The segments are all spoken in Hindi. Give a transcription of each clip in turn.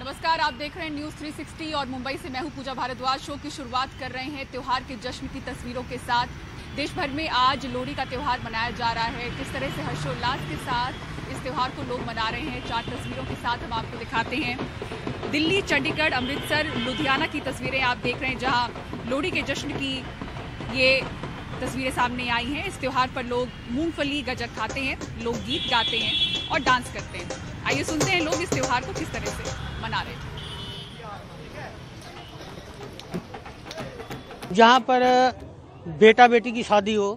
नमस्कार, आप देख रहे हैं न्यूज 360 और मुंबई से मैं हूं पूजा भारद्वाज। शो की शुरुआत कर रहे हैं त्योहार के जश्न की तस्वीरों के साथ। देश भर में आज लोहड़ी का त्योहार मनाया जा रहा है। किस तरह से हर्षोल्लास के साथ इस त्योहार को लोग मना रहे हैं, 4 तस्वीरों के साथ हम आपको दिखाते हैं। दिल्ली, चंडीगढ़, अमृतसर, लुधियाना की तस्वीरें आप देख रहे हैं, जहां लोहड़ी के जश्न की ये तस्वीरें सामने आई हैं। इस त्योहार पर लोग मूंगफली गजक खाते हैं, लोग गीत गाते हैं और डांस करते हैं। आइए सुनते हैं लोग इस त्योहार को किस तरह से मना रहे हैं। जहाँ पर बेटा बेटी की शादी हो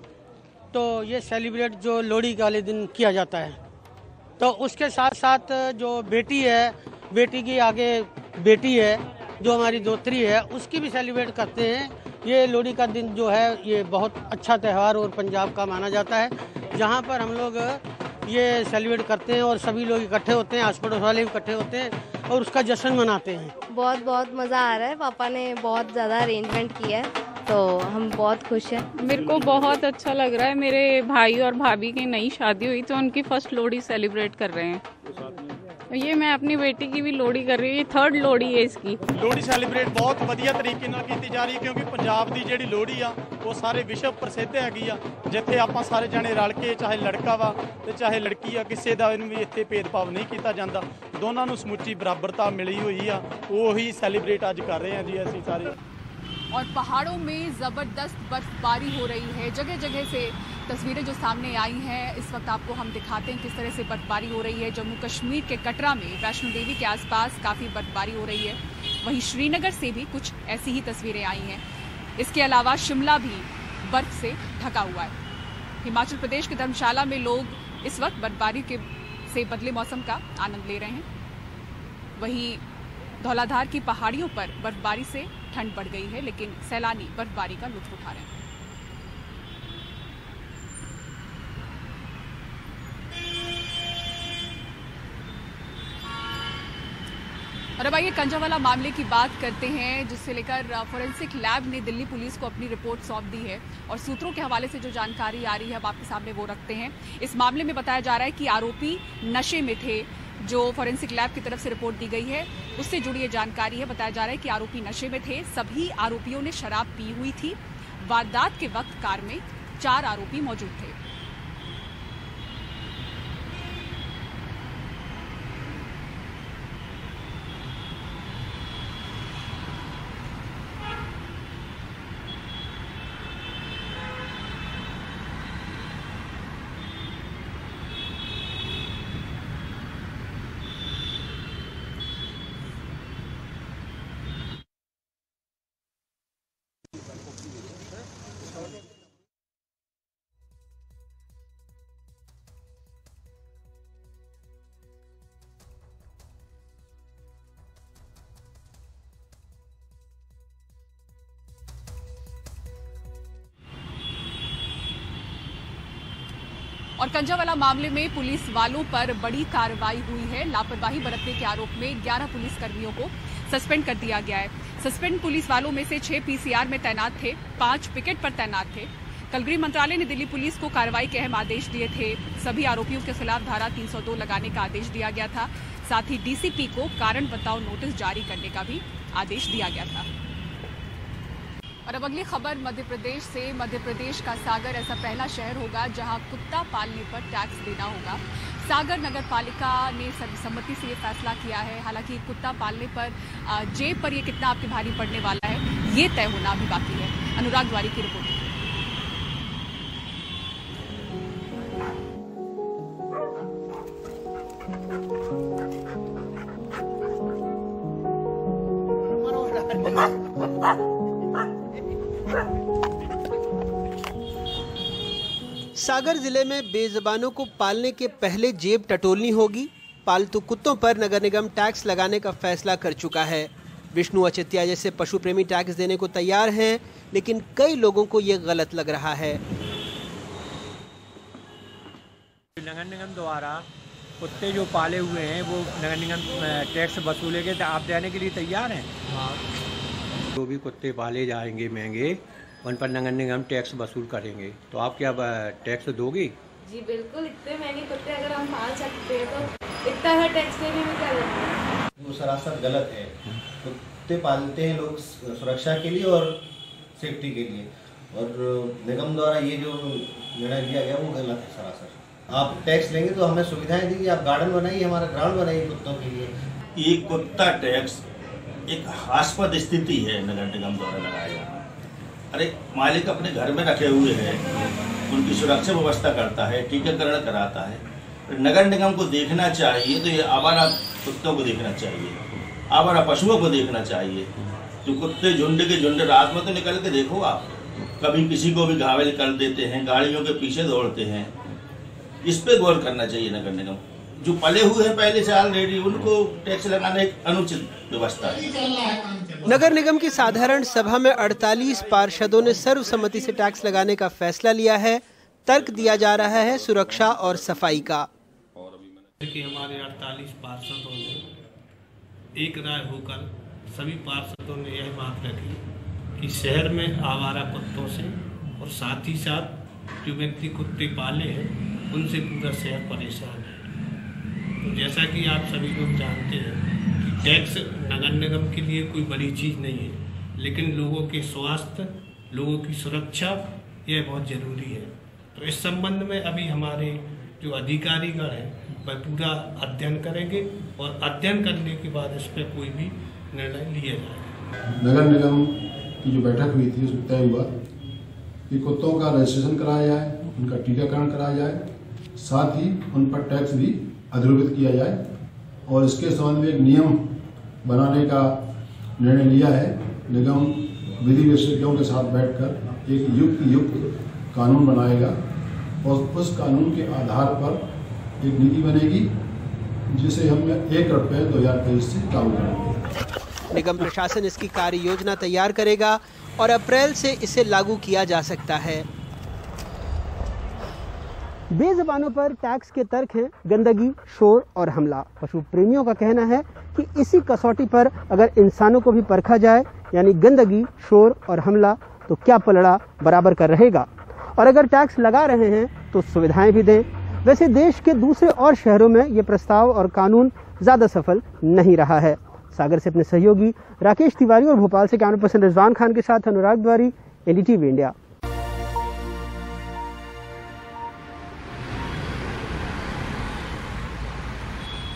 तो ये सेलिब्रेट जो लोहड़ी वाले दिन किया जाता है, तो उसके साथ साथ जो बेटी है, बेटी की आगे बेटी है, जो हमारी दोहतरी है, उसकी भी सेलिब्रेट करते हैं। ये लोहड़ी का दिन जो है ये बहुत अच्छा त्यौहार और पंजाब का माना जाता है, जहाँ पर हम लोग ये सेलिब्रेट करते हैं और सभी लोग इकट्ठे होते हैं, आस पड़ोस वाले इकट्ठे होते हैं और उसका जश्न मनाते हैं। बहुत मज़ा आ रहा है। पापा ने बहुत ज़्यादा अरेंजमेंट किया है तो हम बहुत खुश हैं। मेरे को बहुत अच्छा लग रहा है। मेरे भाई और भाभी की नई शादी हुई तो उनकी फर्स्ट लोहड़ी सेलिब्रेट कर रहे हैं। ये मैं अपनी बेटी की भी लोहड़ी कर रही हूँ, ये 3rd लोहड़ी है इसकी। लोहड़ी ਸੈਲੀਬ੍ਰੇਟ ਬਹੁਤ ਵਧੀਆ ਤਰੀਕੇ ਨਾਲ ਕੀਤੀ ਜਾ ਰਹੀ ਹੈ, ਕਿਉਂਕਿ ਪੰਜਾਬ ਦੀ ਜਿਹੜੀ ਲੋਹੜੀ ਆ ਉਹ ਸਾਰੇ ਵਿਸ਼ਵ ਪ੍ਰਸਿੱਧ ਹੈਗੀ ਆ, ਜਿੱਥੇ ਆਪਾਂ ਸਾਰੇ ਜਣੇ ਰਲ ਕੇ, ਚਾਹੇ ਲੜਕਾ ਵਾ ਤੇ ਚਾਹੇ ਲੜਕੀ ਆ, ਕਿਸੇ ਦਾ ਇਹਨੂੰ ਵੀ ਇੱਥੇ ਭੇਦਭਾਵ ਨਹੀਂ ਕੀਤਾ ਜਾਂਦਾ। ਦੋਨਾਂ ਨੂੰ ਸਮੁੱਚੀ ਬਰਾਬਰਤਾ ਮਿਲੀ ਹੋਈ ਆ, ਉਹੀ ਸੈਲੀਬ੍ਰੇਟ ਅੱਜ ਕਰ ਰਹੇ ਹਾਂ ਜੀ ਅਸੀਂ ਸਾਰੇ। और पहाड़ों में जबरदस्त बर्फबारी हो रही है। जगह जगह से तस्वीरें जो सामने आई हैं, इस वक्त आपको हम दिखाते हैं किस तरह से बर्फबारी हो रही है। जम्मू कश्मीर के कटरा में वैष्णो देवी के आसपास काफ़ी बर्फबारी हो रही है। वहीं श्रीनगर से भी कुछ ऐसी ही तस्वीरें आई हैं। इसके अलावा शिमला भी बर्फ से ढका हुआ है। हिमाचल प्रदेश के धर्मशाला में लोग इस वक्त बर्फबारी से बदले मौसम का आनंद ले रहे हैं। वहीं धौलाधार की पहाड़ियों पर बर्फबारी से ठंड बढ़ गई है, लेकिन सैलानी बर्फबारी का लुत्फ उठा रहे हैं। और अब आइए कंजावाला मामले की बात करते हैं, जिससे लेकर फोरेंसिक लैब ने दिल्ली पुलिस को अपनी रिपोर्ट सौंप दी है। और सूत्रों के हवाले से जो जानकारी आ रही है अब आपके सामने वो रखते हैं। इस मामले में बताया जा रहा है कि आरोपी नशे में थे। जो फोरेंसिक लैब की तरफ से रिपोर्ट दी गई है उससे जुड़ी ये जानकारी है। बताया जा रहा है कि आरोपी नशे में थे। सभी आरोपियों ने शराब पी हुई थी। वारदात के वक्त कार में 4 आरोपी मौजूद थे। और कंजावाला मामले में पुलिस वालों पर बड़ी कार्रवाई हुई है। लापरवाही बरतने के आरोप में 11 पुलिसकर्मियों को सस्पेंड कर दिया गया है। सस्पेंड पुलिस वालों में से 6 पीसीआर में तैनात थे, 5 पिकेट पर तैनात थे। कल गृह मंत्रालय ने दिल्ली पुलिस को कार्रवाई के अहम आदेश दिए थे। सभी आरोपियों के खिलाफ धारा 302 लगाने का आदेश दिया गया था। साथ ही डीसीपी को कारण बताओ नोटिस जारी करने का भी आदेश दिया गया था। और अब अगली खबर मध्य प्रदेश से। मध्य प्रदेश का सागर ऐसा पहला शहर होगा जहां कुत्ता पालने पर टैक्स देना होगा। सागर नगर पालिका ने सर्वसम्मति से ये फैसला किया है। हालांकि कुत्ता पालने पर जेब पर ये कितना आपके भारी पड़ने वाला है, ये तय होना अभी बाकी है। अनुराग द्वारी की रिपोर्ट। सागर जिले में बेज़बानों को पालने के पहले जेब टटोलनी होगी। पालतू कुत्तों पर नगर निगम टैक्स लगाने का फैसला कर चुका है। विष्णु अचित्या जैसे पशु प्रेमी टैक्स देने को तैयार हैं, लेकिन कई लोगों को ये गलत लग रहा है। नगर निगम द्वारा कुत्ते जो पाले हुए हैं वो नगर निगम टैक्स वसूलेंगे, तो आप देने के लिए तैयार हैं? हाँ। जो भी कुत्ते पाले जाएंगे महंगे, उन पर नगर निगम टैक्स वसूल करेंगे, तो आप क्या टैक्स दोगी? जी बिल्कुल, इतने महंगे कुत्ते अगर हम पाल सकते हैं तो इतना टैक्स देने में क्या लगता है। वो सरासर गलत है। कुत्ते पालते हैं लोग सुरक्षा के लिए और सेफ्टी के लिए, और निगम द्वारा ये जो निर्णय लिया गया वो गलत है सरासर। आप टैक्स लेंगे तो हमें सुविधाएं दीजिए, आप गार्डन बनाइए, हमारा ग्राउंड बनाइए कुत्तों के लिए। ये कुत्ता टैक्स एक हास्पद स्थिति है नगर निगम द्वारा लगाया जाना। अरे मालिक अपने घर में रखे हुए हैं, उनकी सुरक्षा व्यवस्था करता है, टीकाकरण कराता है। नगर निगम को देखना चाहिए तो ये आवारा कुत्तों को देखना चाहिए, आवारा पशुओं को देखना चाहिए। जो कुत्ते झुंड के झुंड रात में तो निकल के देखो आप, कभी किसी को भी घायल कर देते हैं, गाड़ियों के पीछे दौड़ते हैं। इस पे गौर करना चाहिए नगर निगम। जो पले हुए हैं पहले से ऑलरेडी, उनको टैक्स लगाना एक अनुचित व्यवस्था है। नगर निगम की साधारण सभा में 48 पार्षदों ने सर्वसम्मति से टैक्स लगाने का फैसला लिया है। तर्क दिया जा रहा है सुरक्षा और सफाई का। कि हमारे 48 पार्षदों ने एक राय होकर सभी पार्षदों ने यह बात रखी कि शहर में आवारा कुत्तों से और साथ ही साथ जो व्यक्ति कुत्ते पाले हैं उनसे पूरा शहर परेशान है। तो जैसा कि आप सभी लोग जानते हैं कि टैक्स नगर निगम के लिए कोई बड़ी चीज़ नहीं है, लेकिन लोगों के स्वास्थ्य, लोगों की सुरक्षा यह बहुत ज़रूरी है। तो इस संबंध में अभी हमारे जो अधिकारीगण हैं वह पूरा अध्ययन करेंगे और अध्ययन करने के बाद इस पर कोई भी निर्णय लिया जाएगा। नगर निगम की जो बैठक हुई थी उसमें तय हुआ कि कुत्तों का रजिस्ट्रेशन कराया जाए, उनका टीकाकरण कराया जाए, साथ ही उन पर टैक्स भी अधिरोपित किया जाए, और इसके संबंध में एक नियम बनाने का निर्णय लिया है। निगम विधि विशेषज्ञों के साथ बैठकर एक युक्त कानून बनाएगा और उस कानून के आधार पर एक नीति बनेगी जिसे हम 1 रुपये 2023 से लागू करेंगे। निगम प्रशासन इसकी कार्य योजना तैयार करेगा और अप्रैल से इसे लागू किया जा सकता है। बेज़बानों पर टैक्स के तर्क हैं गंदगी, शोर और हमला। पशु प्रेमियों का कहना है कि इसी कसौटी पर अगर इंसानों को भी परखा जाए, यानी गंदगी, शोर और हमला, तो क्या पलड़ा बराबर कर रहेगा। और अगर टैक्स लगा रहे हैं तो सुविधाएं भी दें। वैसे देश के दूसरे और शहरों में ये प्रस्ताव और कानून ज्यादा सफल नहीं रहा है। सागर से अपने सहयोगी राकेश तिवारी और भोपाल से कैमरा पर्सन रिजवान खान के साथ अनुराग द्वारी, एनडीटीवी इंडिया।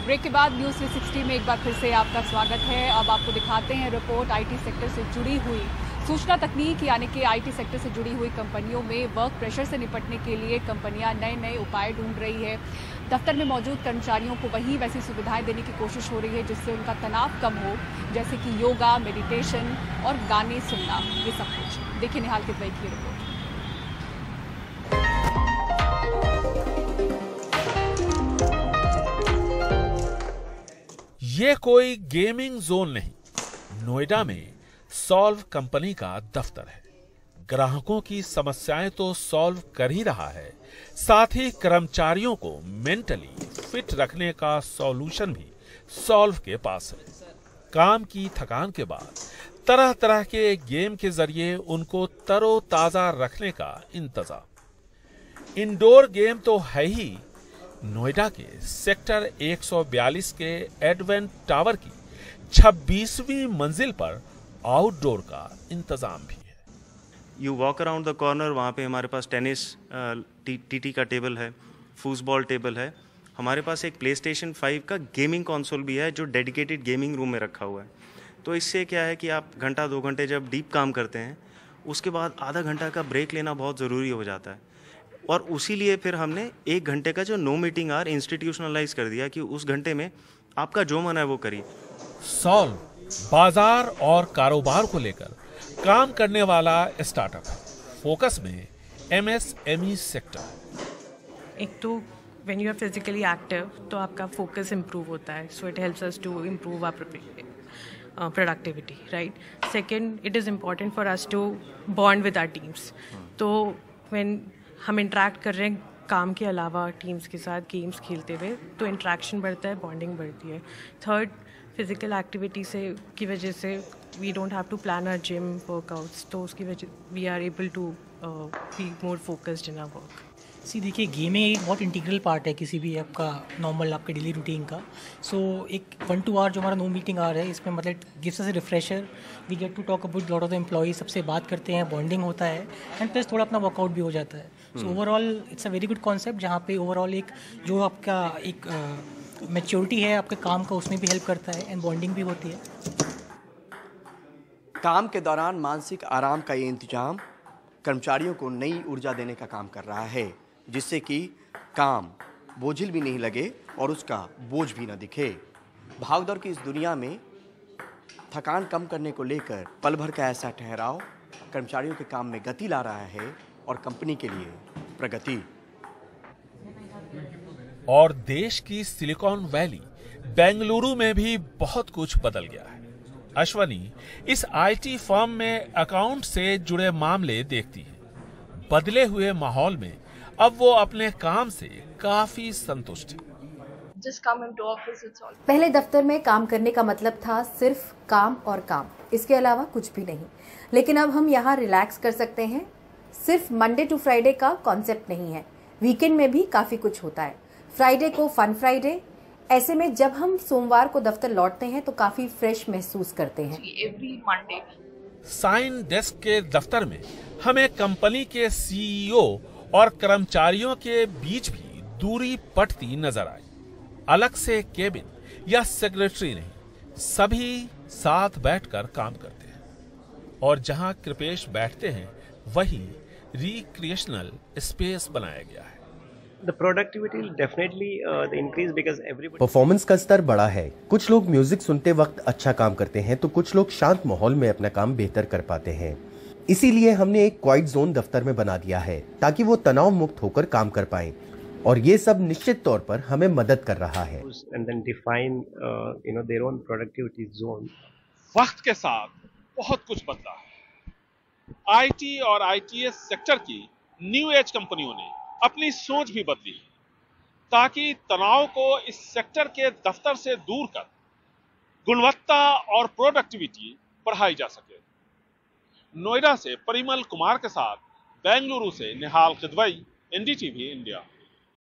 ब्रेक के बाद न्यूज़ 360 में एक बार फिर से आपका स्वागत है। अब आपको दिखाते हैं रिपोर्ट आईटी सेक्टर से जुड़ी हुई। सूचना तकनीक यानी कि आईटी सेक्टर से जुड़ी हुई कंपनियों में वर्क प्रेशर से निपटने के लिए कंपनियां नए नए उपाय ढूंढ रही है। दफ्तर में मौजूद कर्मचारियों को वही वैसी सुविधाएं देने की कोशिश हो रही है जिससे उनका तनाव कम हो, जैसे कि योगा, मेडिटेशन और गाने सुनना, ये सब कुछ। देखिए निहाल किदवई की रिपोर्ट। ये कोई गेमिंग जोन नहीं, नोएडा में सॉल्व कंपनी का दफ्तर है। ग्राहकों की समस्याएं तो सॉल्व कर ही रहा है, साथ ही कर्मचारियों को मेंटली फिट रखने का सॉल्यूशन भी सॉल्व के पास है। काम की थकान के बाद तरह तरह के गेम के जरिए उनको तरोताजा रखने का इंतजाम। इंडोर गेम तो है ही, नोएडा के सेक्टर 142 के एडवेंट टावर की 26वीं मंजिल पर आउटडोर का इंतजाम भी है। You walk around the corner, वहाँ पे हमारे पास टेनिस टीटी का टेबल है, फुटबॉल टेबल है। हमारे पास एक प्लेस्टेशन 5 का गेमिंग कंसोल भी है जो डेडिकेटेड गेमिंग रूम में रखा हुआ है। तो इससे क्या है कि आप घंटा 2 घंटे जब डीप काम करते हैं, उसके बाद आधा घंटा का ब्रेक लेना बहुत ज़रूरी हो जाता है। और उसी लिए फिर हमने 1 घंटे का जो नो मीटिंग आवर इंस्टीट्यूशनलाइज कर दिया कि उस घंटे में आपका जो मन है वो करिए। सॉल्व बाजार और कारोबार को लेकर काम करने वाला स्टार्टअप है। फोकस में एमएसएमई सेक्टर। एक तो when you are physically active तो आपका फोकस इम्प्रूव होता है, so it helps us to improve our productivity, right. Second, it is important for us to bond with our teams. तो व्हेन हम इंटरेक्ट कर रहे हैं काम के अलावा टीम्स के साथ गेम्स खेलते हुए, तो इंटरेक्शन बढ़ता है, बॉन्डिंग बढ़ती है। थर्ड, फिजिकल एक्टिविटी से की वजह से we don't have to plan our gym workouts, तो उसकी वजह we are able to be more focused in our work. देखिए गेमिंग एक बहुत इंटीग्रल पार्ट है किसी भी आपका नॉर्मल आपके डेली रूटीन का। सो एक 1 to आवर जो हमारा नो मीटिंग आवर है, इसमें मतलब gives us a refresher, we get to talk about lot of the employees, सबसे बात करते हैं, बॉन्डिंग होता है एंड प्लस थोड़ा अपना वर्कआउट भी हो जाता है। So overall it's a very good concept, जहाँ पे ओवरऑल एक जो आपका एक मैच्योरिटी है आपके काम का उसमें भी हेल्प करता है एंड बॉन्डिंग भी होती है। काम के दौरान मानसिक आराम का ये इंतजाम कर्मचारियों को नई ऊर्जा देने का काम कर रहा है, जिससे कि काम बोझिल भी नहीं लगे और उसका बोझ भी न दिखे। भागदौड़ की इस दुनिया में थकान कम करने को लेकर पल भर का ऐसा ठहराव कर्मचारियों के काम में गति ला रहा है और कंपनी के लिए प्रगति। और देश की सिलिकॉन वैली बेंगलुरु में भी बहुत कुछ बदल गया है। अश्वनी इस आईटी फर्म में अकाउंट से जुड़े मामले देखती है। बदले हुए माहौल में अब वो अपने काम से काफी संतुष्ट है। पहले दफ्तर में काम करने का मतलब था सिर्फ काम और काम, इसके अलावा कुछ भी नहीं। लेकिन अब हम यहाँ रिलैक्स कर सकते हैं। सिर्फ मंडे टू फ्राइडे का कॉन्सेप्ट नहीं है, वीकेंड में भी काफी कुछ होता है। फ्राइडे को फन फ्राइडे, ऐसे में जब हम सोमवार को दफ्तर लौटते हैं तो काफी फ्रेश महसूस करते हैं। एवरी मंडे साइन डेस्क के दफ्तर में हमें कंपनी के सीईओ और कर्मचारियों के बीच भी दूरी पटती नजर आई। अलग से केबिन या सेक्रेटरी नहीं, सभी साथ बैठकर काम करते हैं और जहां कृपेश बैठते हैं वहीं रिक्रिएशनल स्पेस बनाया गया है। परफॉर्मेंस का स्तर बड़ा है। कुछ लोग म्यूजिक सुनते वक्त अच्छा काम करते हैं तो कुछ लोग शांत माहौल में अपना काम बेहतर कर पाते हैं। इसीलिए हमने एक क्वाइट जोन दफ्तर में बना दिया है ताकि वो तनाव मुक्त होकर काम कर पाएं, और ये सब निश्चित तौर पर हमें मदद कर रहा है। वक्त के साथ बहुत कुछ बदला है। आईटी और आईटीएस सेक्टर की न्यू एज कंपनियों ने अपनी सोच भी बदली ताकि तनाव को इस सेक्टर के दफ्तर से दूर कर गुणवत्ता और प्रोडक्टिविटी बढ़ाई जा सके। नोएडा से परिमल कुमार के साथ बेंगलुरु से निहाल किदवई, एनडीटीवी इंडिया।